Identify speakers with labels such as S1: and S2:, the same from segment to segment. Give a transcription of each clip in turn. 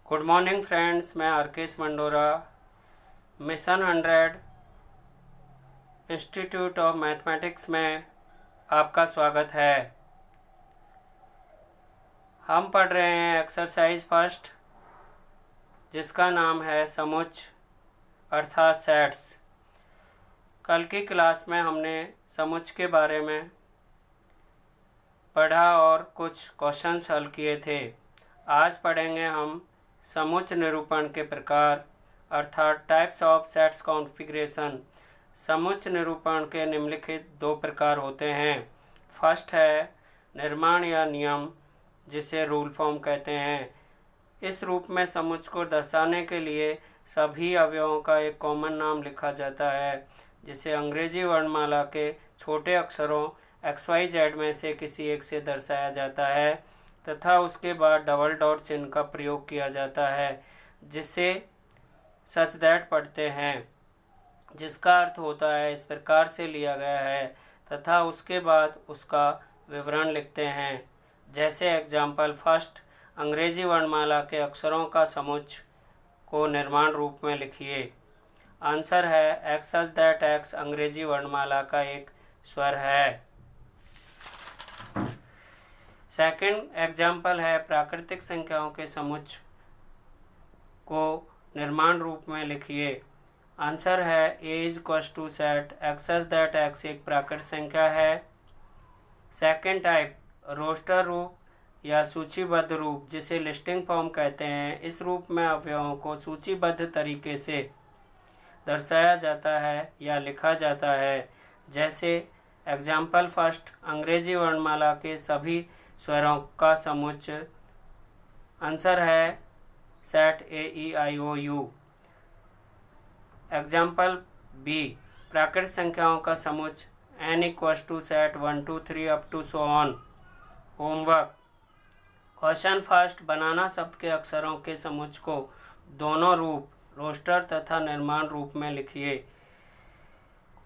S1: Good morning friends, मैं Arkesh Mandora, mission 100 institute of mathematics में आपका स्वागत है। हम पढ़ रहे हैं एक्सरसाइज फर्स्ट, जिसका नाम है समुच्च अर्थात सेट्स। कल की क्लास में हमने समुच्च के बारे में पढ़ा और कुछ क्वेश्चंस हल किए थे। आज पढ़ेंगे हम समुच्च निरूपण के प्रकार अर्थात टाइप्स ऑफ सेट्स कॉन्फ़िगरेशन। समुच्च निरूपण के निम्नलिखित दो प्रकार होते हैं। फर्स्ट है निर्माण या नियम, जिसे रूल फॉर्म कहते हैं। इस रूप में समुच्च को दर्शाने के लिए सभी अवयवों का एक कॉमन नाम लिखा जाता है, जिसे अंग्रेजी वर्णमाला के छोटे अक्षरों XYZ में से किसी एक से दर्शाया जाता है तथा उसके बाद डबल डॉट चिन्ह का प्रयोग किया जाता है, जिसे सच दैट पढ़ते हैं, जिसका अर्थ होता है इस प्रकार से लिया गया है, तथा उसके बाद उसका विवरण लिखते हैं। जैसे एग्जाम्पल फर्स्ट, अंग्रेजी वर्णमाला के अक्षरों का समुच्च को निर्माण रूप में लिखिए। आंसर है एक्स सच दैट एक्स अंग्रेजी वर्णमाला का एक स्वर है। सेकंड एग्जाम्पल है प्राकृतिक संख्याओं के समुच्च को निर्माण रूप में लिखिए। आंसर है A is equals to set X such that X एक प्राकृतिक संख्या है। सेकंड टाइप रोस्टर रूप या सूचीबद्ध रूप, जिसे लिस्टिंग फॉर्म कहते हैं। इस रूप में अवयवों को सूचीबद्ध तरीके से दर्शाया जाता है या लिखा जाता है। जैसे एग्जाम्पल फर्स्ट, अंग्रेजी वर्णमाला के सभी स्वरों का समुच्च। आंसर है सेट AEIOU। एग्जाम्पल बी, प्राकृतिक संख्याओं का समुच्च n equals to set 1 2 3 up to so on. Homework question first, banana शब्द के अक्षरों के समुच्च को दोनों रूप रोस्टर तथा निर्माण रूप में लिखिए।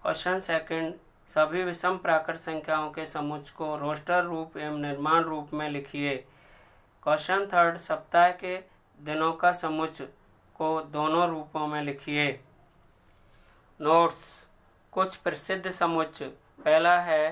S1: क्वेश्चन सेकंड, सभी विषम प्राकृतिक संख्याओं के समुच्च को रोस्टर रूप एवं निर्माण रूप में लिखिए। क्वेश्चन थर्ड, सप्ताह के दिनों का समुच्च को दोनों रूपों में लिखिए। नोट्स, कुछ प्रसिद्ध समुच्च। पहला है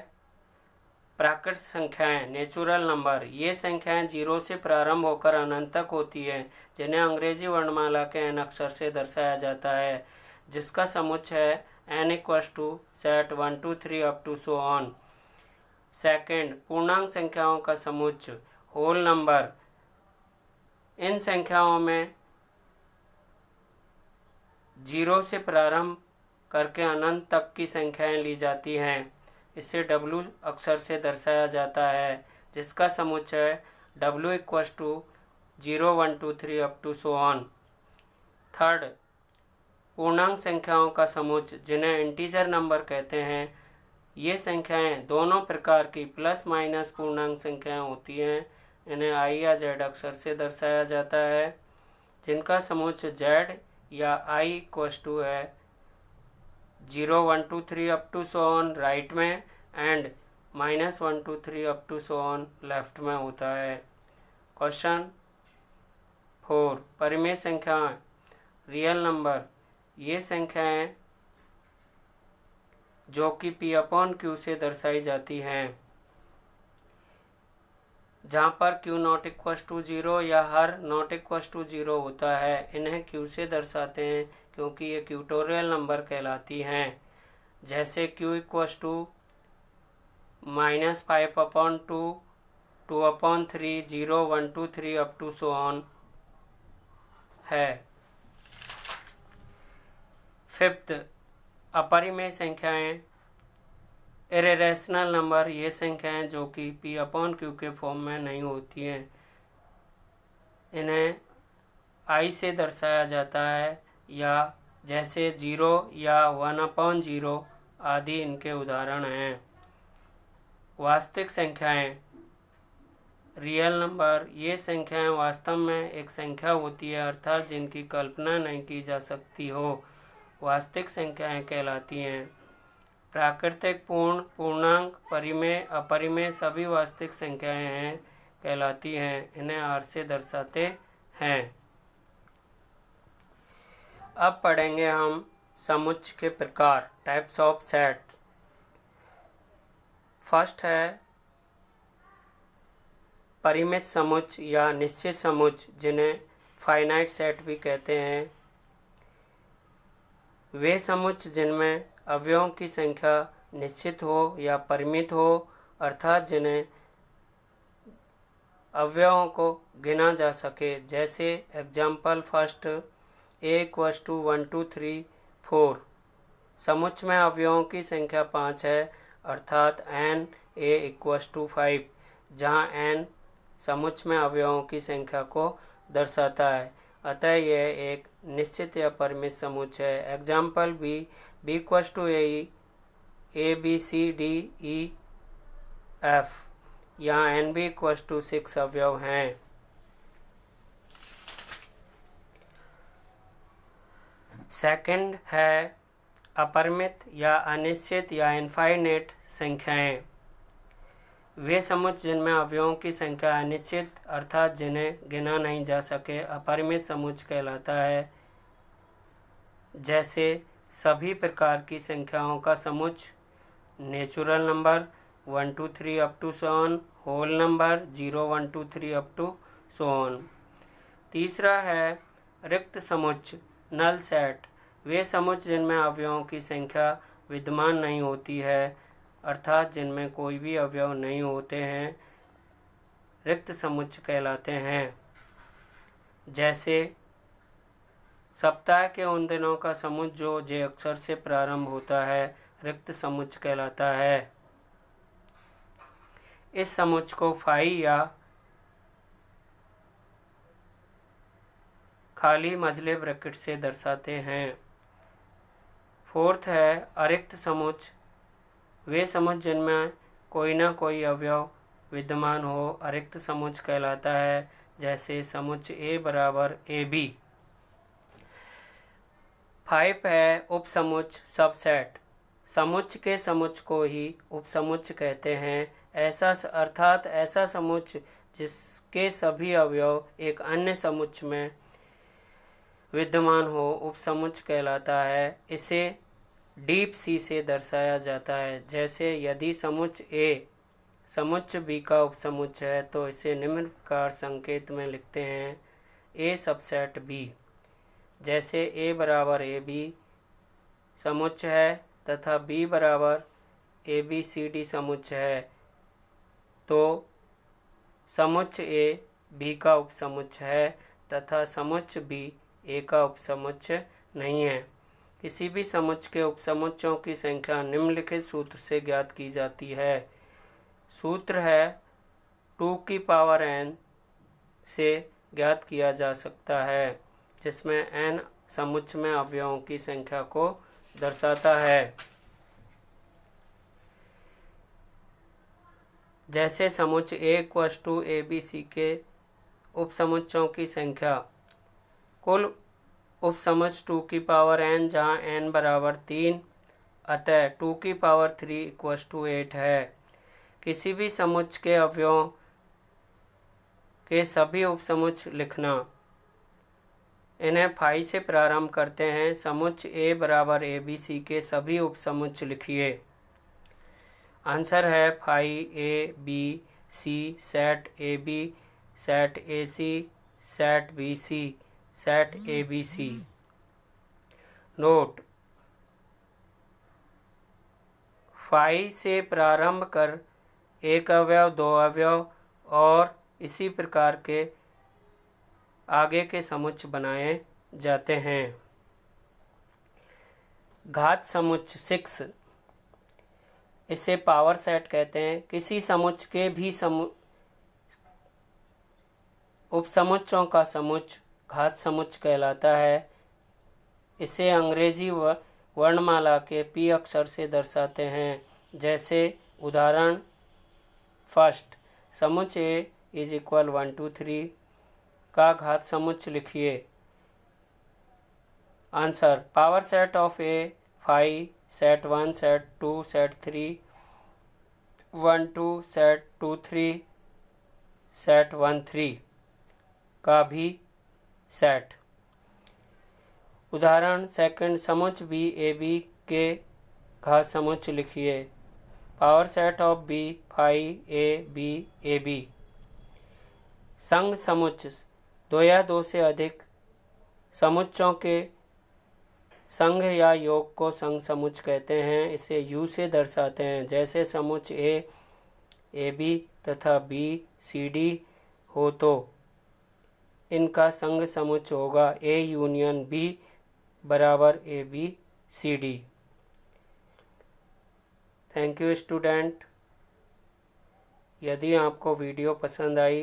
S1: प्राकृतिक संख्याएं, नेचुरल नंबर। ये संख्याएं 0 से प्रारंभ होकर अनंत तक होती है, जिन्हें अंग्रेजी वर्णमाला के n अक्षर से दर्शाया जाता है, जिसका समुच्च है n equals to set 1 2 3 up to so on. Second, पूर्णांक संख्याओं का समुच्च, होल नंबर। इन संख्याओं में 0 से प्रारंभ करके अनंत तक की संख्याएं ली जाती हैं। इसे W अक्षर से दर्शाया जाता है, जिसका समुच्च है W equals to 0 1 2 3 up to so on. Third, पूर्णांक संख्याओं का समुच्च, जिन्हें इंटीजर नंबर कहते हैं। ये संख्याएं दोनों प्रकार की प्लस माइनस पूर्णांक संख्याएं होती हैं। इन्हें I या Z अक्षर से दर्शाया जाता है, जिनका समुच्च Z या I इक्वल्स टू है 0 1 2 3 up to so on right में and -1 2 3 up to so on left में होता है। क्वेश्चन 4, परिमेय संख्याएं, रियल नंबर। ये संख्याएं जो कि P/Q से दर्शाई जाती हैं, जहाँ पर Q नॉट इक्वल्स टू 0 या हर नॉट इक्वल्स टू 0 होता है, इन्हें Q से दर्शाते हैं क्योंकि ये क्यूटोरियल नंबर कहलाती हैं। जैसे Q equals to -5/2 2/3 0 1 2 3 up to so on है। फिफ्थ, अपरिमेय संख्याएं, इरेशनल नंबर। ये संख्याएं जो कि P/Q के फॉर्म में नहीं होती हैं, इन्हें I से दर्शाया जाता है, या जैसे 0 या 1/0 आदि इनके उदाहरण हैं। वास्तविक संख्याएं, रियल नंबर। ये संख्याएं वास्तव में एक संख्या होती है, अर्थात जिनकी कल्पना नहीं की जा सकती हो, वास्तविक संख्याएं कहलाती हैं। प्राकृतिक, पूर्ण, पूर्णांक, परिमेय, अपरिमेय सभी वास्तविक संख्याएं हैं कहलाती हैं। इन्हें R से दर्शाते हैं। अब पढ़ेंगे हम समुच्चय के प्रकार, टाइप्स ऑफ सेट। फर्स्ट है परिमित समुच्चय या निश्चित समुच्चय, जिन्हें फाइनाइट सेट भी कहते हैं। वे समुच्चय जिनमें अवयवों की संख्या निश्चित हो या परिमित हो, अर्थात जिन्हें अवयवों को गिना जा सके। जैसे एग्जाम्पल फर्स्ट, a = 1 2 3 4। समुच्चय में अवयवों की संख्या 5 है, अर्थात n a = 5, जहाँ n समुच्चय में अवयवों की संख्या को दर्शाता है। अतः यह एक निश्चित या परिमित समुच्चय है। Example b = a b c d e f, यहाँ nb = 6 अवयव हैं। सेकंड है अपरिमित या अनिश्चित या इनफाइनाइट संख्याएं। वे समुच्चय जिनमें अवयवों की संख्या अनिश्चित, अर्थात जिन्हें गिना नहीं जा सके, अपरिमित समुच्चय कहलाता है। जैसे सभी प्रकार की संख्याओं का समुच्चय, natural number 1 2 3 up to so on, whole number 0 1 2 3 up to so on. तीसरा है रिक्त समुच्चय, नल सेट। वे समुच्चय जिनमें अवयवों की संख्या विद्यमान नहीं होती है, अर्थात जिनमें कोई भी अवयव नहीं होते हैं, रिक्त समुच्चय कहलाते हैं। जैसे सप्ताह के उन दिनों का समुच्चय जो जे अक्षर से प्रारंभ होता है, रिक्त समुच्चय कहलाता है। इस समुच्चय को फाई या खाली मझले ब्रैकेट से दर्शाते हैं। फोर्थ है अरिक्त समुच्चय। वे समुच्चय जिनमें कोई ना कोई अवयव विद्यमान हो, अरिक्त समुच्चय कहलाता है। जैसे समुच्चय a = ab। 5 है उपसमुच्चय, सबसेट। समुच्चय के समुच्चय को ही उपसमुच्चय कहते हैं। अर्थात ऐसा समुच्चय जिसके सभी अवयव एक अन्य समुच्चय में विद्यमान हो, उपसमुच्चय कहलाता है। इसे डीप सी से दर्शाया जाता है। जैसे यदि समुच्चय A समुच्चय B का उपसमुच्चय है, तो इसे निम्न प्रकार संकेत में लिखते हैं, A सबसेट B। जैसे A = AB समुच्चय है तथा B = ABCD समुच्चय है, तो समुच्चय A B का उपसमुच्चय है तथा समुच्चय B A का उपसमुच्चय नहीं है। किसी भी समुच्चय के उपसमुच्चयों की संख्या निम्नलिखित सूत्र से ज्ञात की जाती है। सूत्र है 2n से ज्ञात किया जा सकता है, जिसमें n समुच्चय में अवयवों की संख्या को दर्शाता है। जैसे समुच्चय a = abc के उपसमुच्चयों की संख्या, कुल उपसमुच्चय 2n, जहाँ n = 3, अतः 2³ 8 है। किसी भी समुच्चय के अवयवों के सभी उपसमुच्चय लिखना। इन्हें फाई से प्रारंभ करते हैं। समुच्चय a = abc के सभी उपसमुच्चय लिखिए। आंसर है phi a b c, set ab, set ac, set bc, set abc। Note: phi से प्रारंभ कर एक अवयव, दो अवयव और इसी प्रकार के आगे के समुच्चय बनाए जाते हैं। घात समुच्चय 6, इसे पावर सेट कहते हैं। किसी समुच्चय के भी उपसमुच्चयों का समुच्चय घात समुच्चय कहलाता है। इसे अंग्रेजी वर्णमाला के P अक्षर से दर्शाते हैं। जैसे उदाहरण फर्स्ट, समुच्चय A = 1 2 3 का घात समुच्चय लिखिए। Answer: power set of A 5, set 1, set 2, set 3, 1 2, set 2 3, set 1 3 का भी सेट। उदाहरण सेकंड, समुच्च बी ए बी के घात समुच्च लिखिए। Power set of B phi A B. संघ समुच्च, दो या दो से अधिक समुच्चों के संघ या योग को संघ समुच्च कहते हैं। इसे यू से दर्शाते हैं। जैसे समुच्च ए बी तथा बी सी डी हो तो इनका संघ समुच्च होगा ए यूनियन बी बराबर A B C D. Thank you student. यदि आपको वीडियो पसंद आई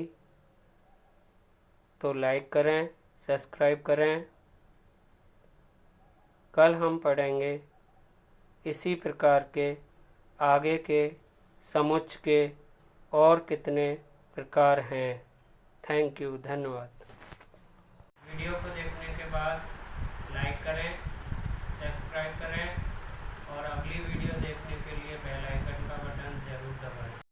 S1: तो लाइक करें, सब्सक्राइब करें। कल हम पढ़ेंगे इसी प्रकार के आगे के समुच्च के और कितने प्रकार हैं। थैंक यू, धन्यवाद। वीडियो को देखने के बाद लाइक करें, सब्सक्राइब करें और अगली वीडियो देखने